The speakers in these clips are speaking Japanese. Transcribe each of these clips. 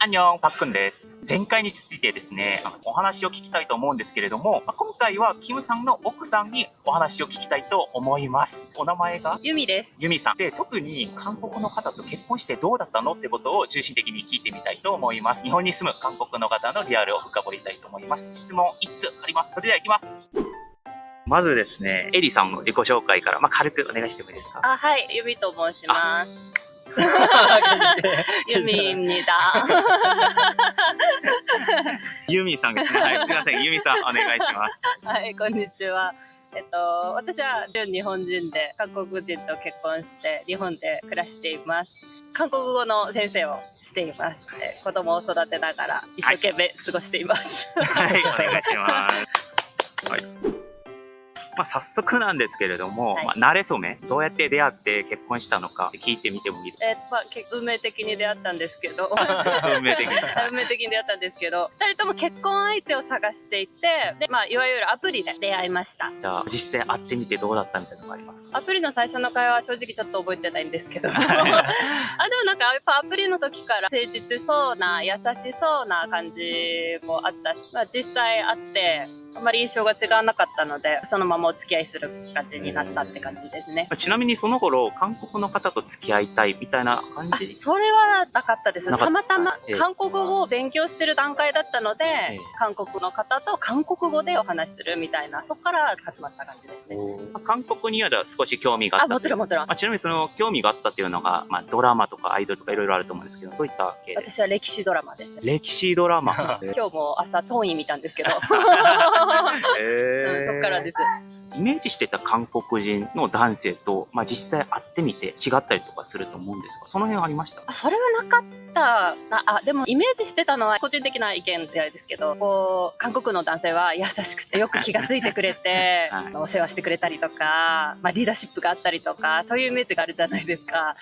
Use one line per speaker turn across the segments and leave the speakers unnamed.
アンニョン、パックンです。前回に続いてですね、お話を聞きたいと思うんですけれども、今回はキムさんの奥さんにお話を聞きたいと思います。お名前が
ユミです。
ユミさんで、特に韓国の方と結婚してどうだったのってことを中心的に聞いてみたいと思います。日本に住む韓国の方のリアルを深掘りたいと思います。質問5つあります。それでは行きます。まずですね、エリさんの自己紹介から、軽くお願いしてもいいですか？
はい、ユミと申します。ユミ입니다。
ユミさんですね。はい、すみません。ユミさん、お願いします。
はい、こんにちは。私は純日本人で韓国人と結婚して日本で暮らしています。韓国語の先生をしています。子供を育てながら一生懸命過ごしています。
はい、お願いします。はい。早速なんですけれども、馴れ初めどうやって出会って結婚したのか聞いてみてもいいですか？
運命的に出会ったんですけど
運命的に
運命的に出会ったんですけど、2人とも結婚相手を探していて、で、いわゆるアプリで出会いました。
じゃあ実際会ってみてどうだったみたいなのがありますか？
アプリの最初の会話は正直ちょっと覚えてないんですけどでもやっぱアプリの時から誠実そうな優しそうな感じもあったし、実際会ってあまり印象が違わなかったので、そのままお付き合いする感じになったって感じですね。
ちなみにその頃韓国の方と付き合いたいみたいな感じ？
それはなかったです。たまたま韓国語を勉強してる段階だったので、韓国の方と韓国語でお話しするみたいな、そこから始まった感じですね。
韓国には少し興味があった？
もちろんもちろん。
ちなみにその興味があったっていうのが、ドラマとかアイドルとかいろいろあると思うんですけど、どういった系ですか？
私は歴史ドラマです。
歴史ドラマ
今日も朝トーン見たんですけどそっからです。
イメージしてた韓国人の男性と、実際会ってみて違ったりとかすると思うんですが、その辺ありました？
それはなかったな。でもイメージしてたのは個人的な意見であれですけど、韓国の男性は優しくてよく気がついてくれてお世話してくれたりとか、リーダーシップがあったりとか、そういうイメージがあるじゃないですか。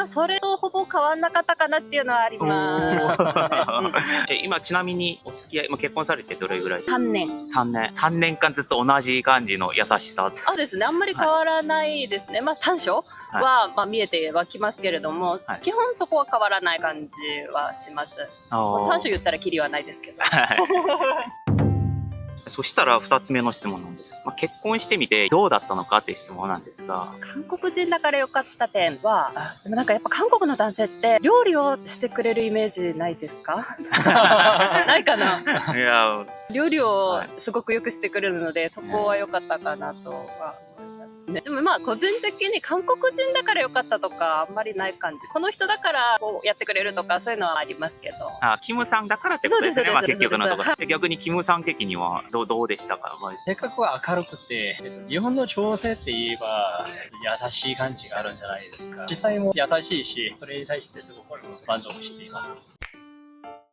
それとほぼ変わんなかったかなっていうのはあります、
今ちなみにお付き合い、結婚されてどれぐらいですか
？3年。
3年間ずっと同じ感じの優しさ
ですね、あんまり変わらないですね。短所は、見えてはきますけれども、基本そこは変わらない感じはします。短所言ったらキリはないですけど
そしたら2つ目の質問なんです。結婚してみてどうだったのかっていう質問なんですが、
韓国人だから良かった点は、でもやっぱ韓国の男性って料理をしてくれるイメージないですか？ないかな？
いや、
料理をすごくよくしてくれるので、そこは良かったかなとは思いますね。でも個人的に韓国人だから良かったとかあんまりない感じ。この人だからこうやってくれるとかそういうのはありますけど。
キムさんだからってことですね。結局のところ。逆にキムさん的にはどうでしたか？
性格は明るくて、日本の女性って言えば優しい感じがあるんじゃないですか。実際も優しいし、それに対してすごく満足しています。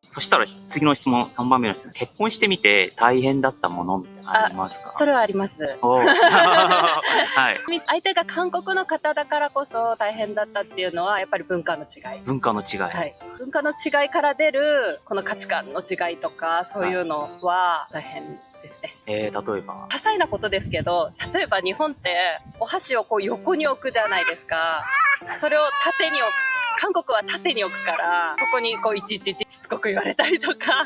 そしたら次の質問、3番目の質問。結婚してみて大変だったものみたいなのありますか？
それはあります。
はい。
相手が韓国の方だからこそ大変だったっていうのはやっぱり文化の違い。
文化の違い。
文化の違いから出るこの価値観の違いとか、そういうのは大変ですね。
例えば
些細なことですけど、例えば日本ってお箸をこう横に置くじゃないですか。それを縦に置く。韓国は縦に置くから、そこにいちいちしつこく言われたりとか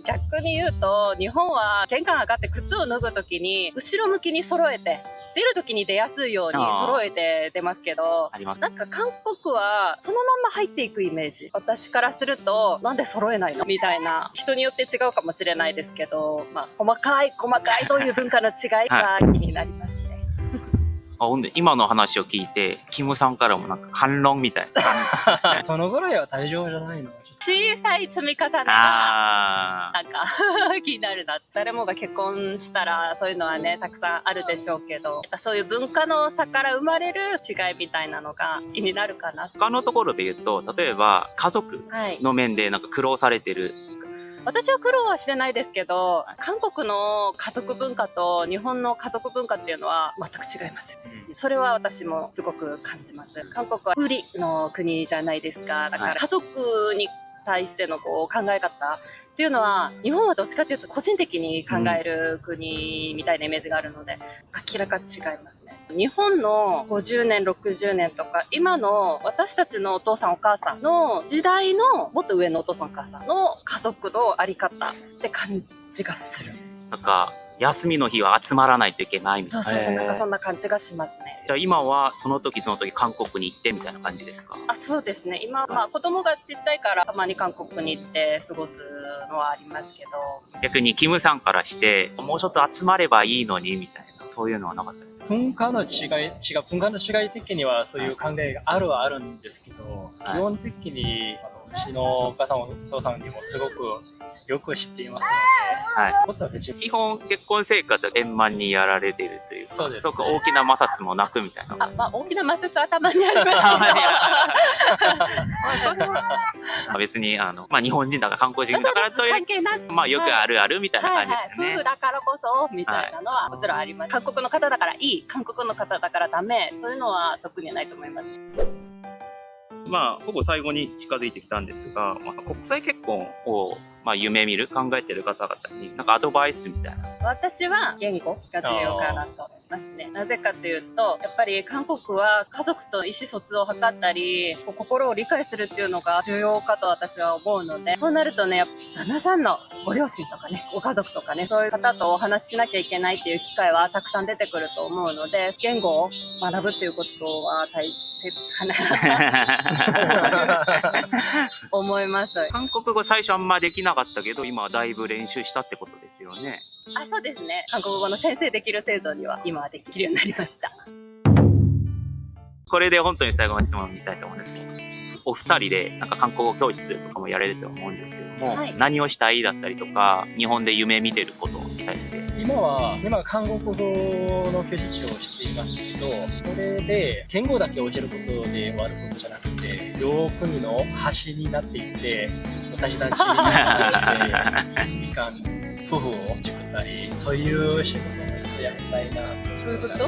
逆に言うと、日本は玄関上がって靴を脱ぐときに後ろ向きに揃えて、出るときに出やすいように揃えて出ますけど、韓国はそのまま入っていくイメージ。私からすると、なんで揃えないのみたいな、人によって違うかもしれないですけど、細かいそういう文化の違いが気になりますね。
ほんで今の話を聞いて、キムさんからも反論みたいな
そのぐらいは大丈夫じゃないの？
小さい積み重ねが気になるな。誰もが結婚したらそういうのはね、たくさんあるでしょうけど、そういう文化の差から生まれる違いみたいなのが気になるかな。
他のところで言うと、例えば家族の面で苦労されてる。
私は苦労はしてないですけど、韓国の家族文化と日本の家族文化っていうのは全く違います。それは私もすごく感じます。韓国は売りの国じゃないですか。だから家族に対しての考え方っていうのは、日本はどっちかというと個人的に考える国みたいなイメージがあるので、明らかに違いますね。日本の50年、60年とか、今の私たちのお父さんお母さんの時代のもっと上のお父さんお母さんの家族のあり方って感じがする。
なんか、休みの日は集まらないといけないみたいな。
そうそうそう、なんかそんな感じがしますね。
じゃあ今はその時その時韓国に行ってみたいな感じですか？
あ、そうですね。今、まあ子供がちっちゃいからたまに韓国に行って過ごすのはありますけど。
逆にキムさんからして、もうちょっと集まればいいのにみたいな、そういうのはなかったですか？
文化の違い的にはそういう考えがあるはあるんですけど、
はい
基本的にうちのお母さんお父さんにもすごくよく知っています
はい。
ので、ことは別に
基本結婚生活は円満にやられてるというか、
そうですね
ごく大きな摩擦もなくみたいな。
あ、まあ大きな摩擦はたまにありますけど。
たまにそれは別にまあ日本人だから韓国人だからという
関係なく。
まあよくあるあるみたいな感じですよね。
夫婦だからこそみたいなのはもちろんあります。韓国の方だからいい、韓国の方だからダメ、そういうのは特にないと思います。
まあ、ほぼ最後に近づいてきたんですが、まあ、国際結婚を、まあ、夢見る、考えてる方々に、なんかアドバイスみたいな。
私は言語が重要かなと思いますね。なぜかというと、やっぱり韓国は家族と意思疎通を図ったり、こう心を理解するっていうのが重要かと私は思うので、そうなるとね、やっぱ旦那さんのご両親とかね、ご家族とかね、そういう方とお話ししなきゃいけないっていう機会はたくさん出てくると思うので、言語を学ぶっていうことは大切かな思います。
韓国語最初あんまできなかったけど、今はだいぶ練習したってことですよね。
あ、そうですね。韓国語の先生できる程度には今はできるようになりました。
これで本当に最後の質問を見たいと思うんですけど、お二人でなんか韓国語教室とかもやれると思うんですけども、
はい、
何をしたいだったりとか、日本で夢見てることに対して。
今韓国語の教師をしていますけど、それで言語だけ教えることで終わることじゃなくて、両国の橋になっていって、私たちにみかん夫婦を作ったり、そういう仕事をやりたいな。
そういうこと？
例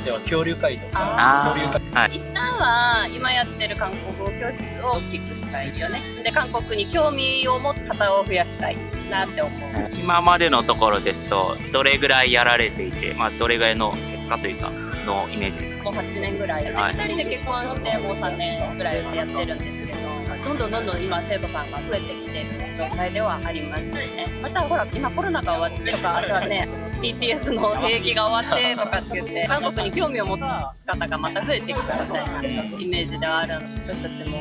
えば交流会とか、
あ
交流会。
はい。
一旦は今やってる韓国語教室を大きくしたいよね。で、韓国に興味を持つ方を増やしたいなって思う。
今までのところですと、どれぐらいやられていて、まあ、どれぐらいの結果というか、のイメージですか？
もう8年ぐらい、
はい
2人で結婚してもう3年ぐらいやってるんですけど、どんどん今生徒さんが増えてきている状態ではありますね。またほら、今コロナが終わってとか、あとはね、BTS の兵役が終わってとかって言って、韓国に興味を持つ方がまた増えてきたみたいなイメージではあるので、私たちも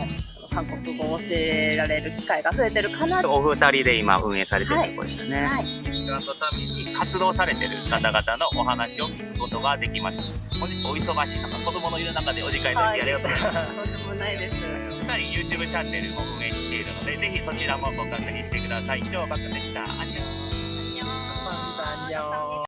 韓国語を教えられる機会が増えてるかなと。
お二人で今運営されてるところですね。
はい。
グランドタミに活動されてる方々のお話を聞くことができました。本日お忙しい中、子供のいる中でお時間いただきありがとうございます。
とんでもないです。
しっかり YouTube チャンネルも運営しているので、ぜひそちらもご確認してください。以上、バクでした。アンニョン。